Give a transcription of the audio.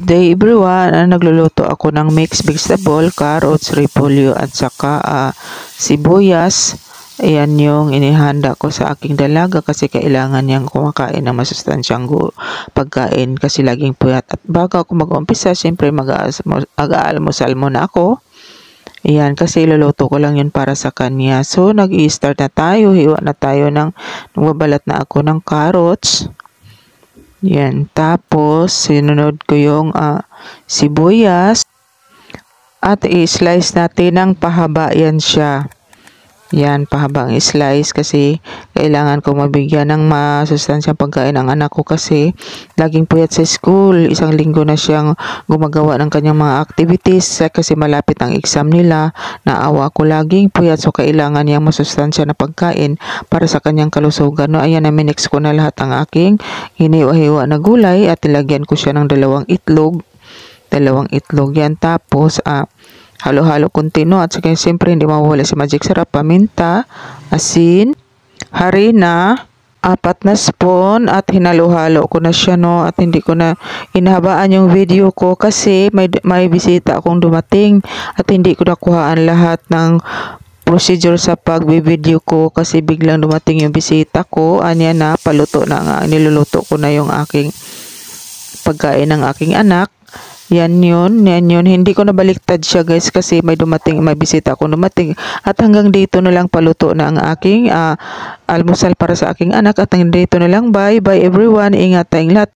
day everyone. Nagluluto ako ng mixed vegetable, carrots, repolyo at saka sibuyas. Ayan yung inihanda ko sa aking dalaga kasi kailangan niyang kumakain ng masustansyang pagkain kasi laging puyat. At bago ako mag-umpisa, siyempre mag-aalmusal muna ako. Ayan, kasi iluluto ko lang yun para sa kanya. So, nag-i-start na tayo. Hiwa na tayo nagbabalat na ako ng carrots. Yan, tapos sinunod ko yung sibuyas at i-slice natin ng pahaba yan siya. Yan, pahabang slice kasi kailangan ko mabigyan ng masustansyang pagkain ang anak ko kasi laging puyat sa school. Isang linggo na siyang gumagawa ng kanyang mga activities kasi malapit ang exam nila. Naawa ko laging puyat, so kailangan niyang masustansya na pagkain para sa kanyang kalusugan. No, ayan, na-mix ko na lahat ang aking hiniwa-hiwa na gulay at ilagyan ko siya ng dalawang itlog yan. Tapos halo-halo kontino at saka siyempre hindi mawawala si magic sarap, paminta, asin, harina, 4 na spoon at hinalo-halo ko na siya, no, at hindi ko na inahabaan yung video ko kasi may bisita akong dumating at hindi ko nakuhaan lahat ng procedure sa pagbi-video ko kasi biglang dumating yung bisita ko. Anya na paluto na nga, niluluto ko na yung aking pagkain ng aking anak. Yan yun. Hindi ko nabaliktad siya guys kasi may bisita akong dumating. At hanggang dito na lang paluto na ang aking almusal para sa aking anak. At hanggang dito na lang. Bye bye everyone. Ingat tayong lahat.